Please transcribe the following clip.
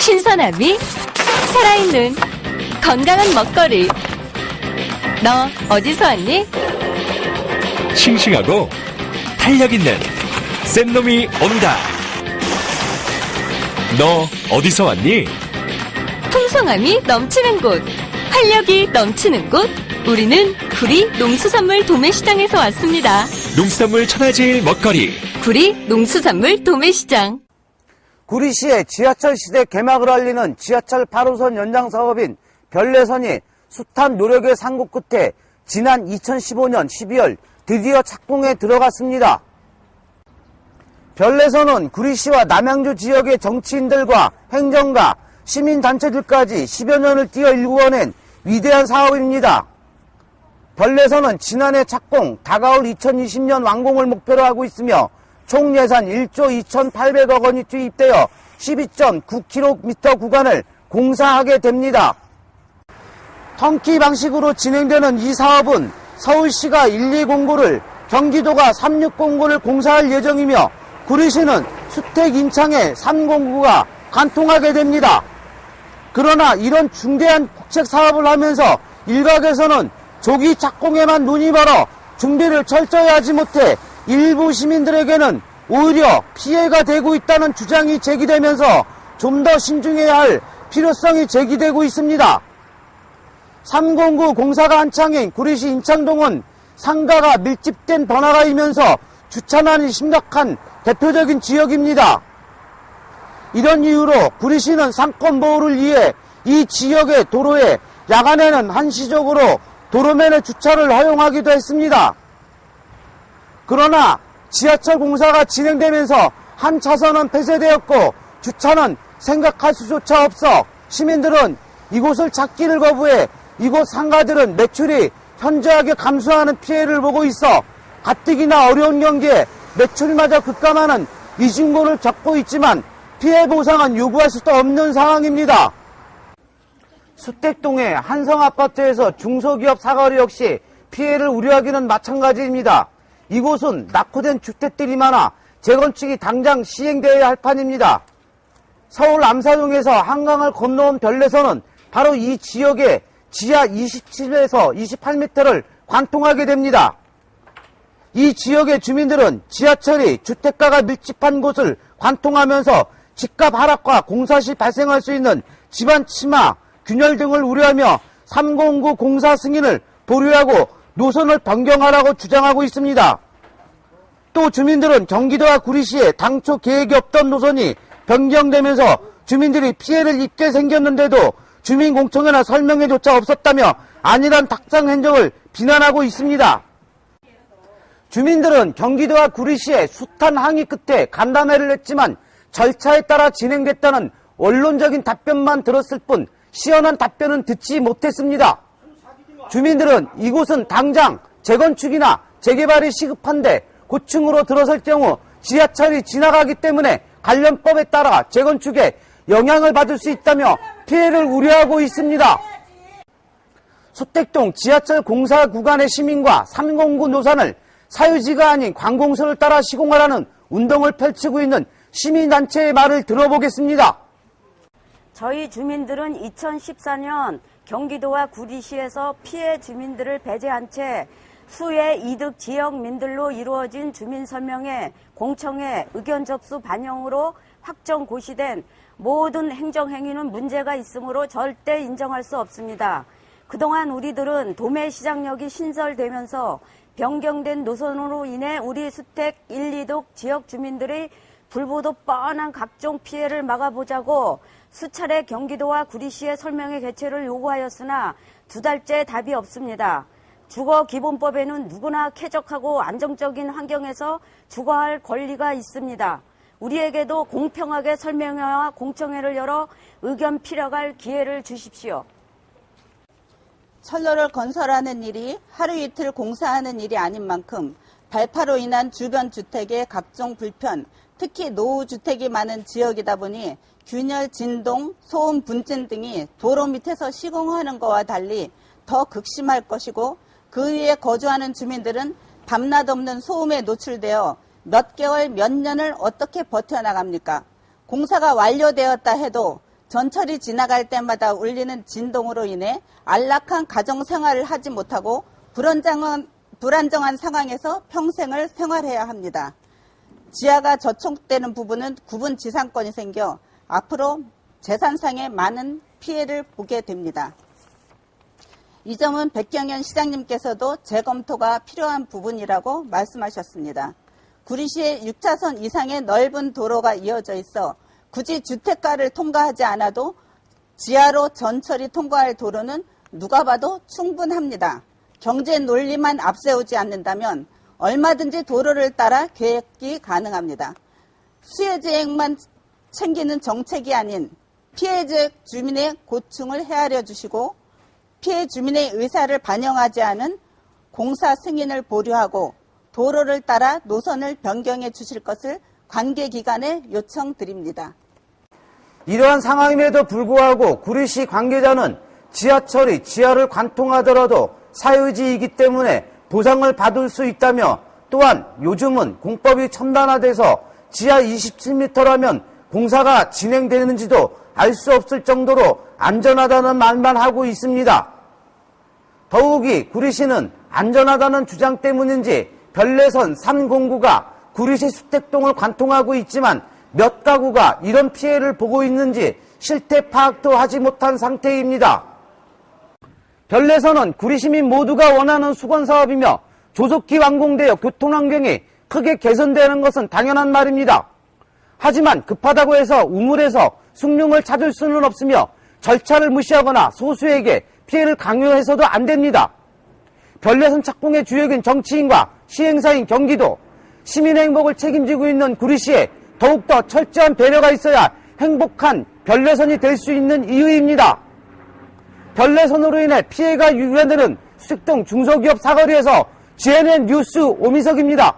신선함이 살아있는 건강한 먹거리. 너 어디서 왔니? 싱싱하고 탄력있는 센 놈이 온다. 너 어디서 왔니? 풍성함이 넘치는 곳, 활력이 넘치는 곳. 우리는 구리 농수산물 도매시장에서 왔습니다. 농수산물 천하제일 먹거리 구리 농수산물 도매시장. 구리시의 지하철 시대 개막을 알리는 지하철 8호선 연장 사업인 별내선이 숱한 노력의 상고 끝에 지난 2015년 12월 드디어 착공에 들어갔습니다. 별내선은 구리시와 남양주 지역의 정치인들과 행정가, 시민단체들까지 10여 년을 뛰어 일구어낸 위대한 사업입니다. 별내선은 지난해 착공, 다가올 2020년 완공을 목표로 하고 있으며 총 예산 1조 2,800억 원이 투입되어 12.9km 구간을 공사하게 됩니다. 턴키 방식으로 진행되는 이 사업은 서울시가 1209를, 경기도가 3609를 공사할 예정이며 구리시는 수택 인창에 309가 관통하게 됩니다. 그러나 이런 중대한 국책 사업을 하면서 일각에서는 조기 착공에만 눈이 멀어 준비를 철저히 하지 못해 일부 시민들에게는 오히려 피해가 되고 있다는 주장이 제기되면서 좀 더 신중해야 할 필요성이 제기되고 있습니다. 309 공사가 한창인 구리시 인창동은 상가가 밀집된 번화가이면서 주차난이 심각한 대표적인 지역입니다. 이런 이유로 구리시는 상권 보호를 위해 이 지역의 도로에 야간에는 한시적으로 도로면의 주차를 허용하기도 했습니다. 그러나 지하철 공사가 진행되면서 한 차선은 폐쇄되었고 주차는 생각할 수조차 없어 시민들은 이곳을 찾기를 거부해 이곳 상가들은 매출이 현저하게 감소하는 피해를 보고 있어 가뜩이나 어려운 경기에 매출마저 급감하는 이중고를 겪고 있지만 피해 보상은 요구할 수도 없는 상황입니다. 수택동의 한성아파트에서 중소기업 사거리 역시 피해를 우려하기는 마찬가지입니다. 이곳은 낙후된 주택들이 많아 재건축이 당장 시행되어야 할 판입니다. 서울 암사동에서 한강을 건너온 별내선은 바로 이 지역의 지하 27에서 28m를 관통하게 됩니다. 이 지역의 주민들은 지하철이 주택가가 밀집한 곳을 관통하면서 집값 하락과 공사 시 발생할 수 있는 집안 침하, 균열 등을 우려하며 309 공사 승인을 보류하고 노선을 변경하라고 주장하고 있습니다. 또 주민들은 경기도와 구리시에 당초 계획이 없던 노선이 변경되면서 주민들이 피해를 입게 생겼는데도 주민공청회나 설명회조차 없었다며 안일한 탁상 행정을 비난하고 있습니다. 주민들은 경기도와 구리시에 숱한 항의 끝에 간담회를 했지만 절차에 따라 진행됐다는 원론적인 답변만 들었을 뿐 시원한 답변은 듣지 못했습니다. 주민들은 이곳은 당장 재건축이나 재개발이 시급한데 고층으로 들어설 경우 지하철이 지나가기 때문에 관련법에 따라 재건축에 영향을 받을 수 있다며 피해를 우려하고 있습니다. 소택동 지하철 공사 구간의 시민과 309 노선을 사유지가 아닌 관공서를 따라 시공하라는 운동을 펼치고 있는 시민단체의 말을 들어보겠습니다. 저희 주민들은 2014년 경기도와 구리시에서 피해 주민들을 배제한 채 수의 이득 지역민들로 이루어진 주민설명회, 공청회, 의견 접수 반영으로 확정 고시된 모든 행정행위는 문제가 있으므로 절대 인정할 수 없습니다. 그동안 우리들은 도매시장역이 신설되면서 변경된 노선으로 인해 우리 수택 1, 2독 지역 주민들의 불보듯 뻔한 각종 피해를 막아보자고 수차례 경기도와 구리시의 설명회 개최를 요구하였으나 2달째 답이 없습니다. 주거기본법에는 누구나 쾌적하고 안정적인 환경에서 주거할 권리가 있습니다. 우리에게도 공평하게 설명회와 공청회를 열어 의견 피력할 기회를 주십시오. 철로를 건설하는 일이 하루 이틀 공사하는 일이 아닌 만큼 발파로 인한 주변 주택의 각종 불편, 특히 노후주택이 많은 지역이다 보니 균열, 진동, 소음, 분진 등이 도로 밑에서 시공하는 것과 달리 더 극심할 것이고 그 위에 거주하는 주민들은 밤낮 없는 소음에 노출되어 몇 개월, 몇 년을 어떻게 버텨나갑니까? 공사가 완료되었다 해도 전철이 지나갈 때마다 울리는 진동으로 인해 안락한 가정 생활을 하지 못하고 불안정한 상황에서 평생을 생활해야 합니다. 지하가 저촉되는 부분은 구분 지상권이 생겨 앞으로 재산상의 많은 피해를 보게 됩니다. 이 점은 백경현 시장님께서도 재검토가 필요한 부분이라고 말씀하셨습니다. 구리시에 6차선 이상의 넓은 도로가 이어져 있어 굳이 주택가를 통과하지 않아도 지하로 전철이 통과할 도로는 누가 봐도 충분합니다. 경제 논리만 앞세우지 않는다면 얼마든지 도로를 따라 계획이 가능합니다. 수혜지액만 챙기는 정책이 아닌 피해지역 주민의 고충을 헤아려 주시고 피해 주민의 의사를 반영하지 않은 공사 승인을 보류하고 도로를 따라 노선을 변경해 주실 것을 관계기관에 요청드립니다. 이러한 상황임에도 불구하고 구리시 관계자는 지하철이 지하를 관통하더라도 사유지이기 때문에 보상을 받을 수 있다며 또한 요즘은 공법이 첨단화돼서 지하 27m라면 공사가 진행되는지도 알 수 없을 정도로 안전하다는 말만 하고 있습니다. 더욱이 구리시는 안전하다는 주장 때문인지 별내선 3공구가 구리시 수택동을 관통하고 있지만 몇 가구가 이런 피해를 보고 있는지 실태 파악도 하지 못한 상태입니다. 별내선은 구리시민 모두가 원하는 수건사업이며 조속히 완공되어 교통환경이 크게 개선되는 것은 당연한 말입니다. 하지만 급하다고 해서 우물에서 숭늉을 찾을 수는 없으며 절차를 무시하거나 소수에게 피해를 강요해서도 안 됩니다. 별내선 착공의 주역인 정치인과 시행사인 경기도, 시민의 행복을 책임지고 있는 구리시에 더욱더 철저한 배려가 있어야 행복한 별내선이 될 수 있는 이유입니다. 별내선으로 인해 피해가 유발되는 수택동 중소기업 사거리에서 GNN 뉴스 오미석입니다.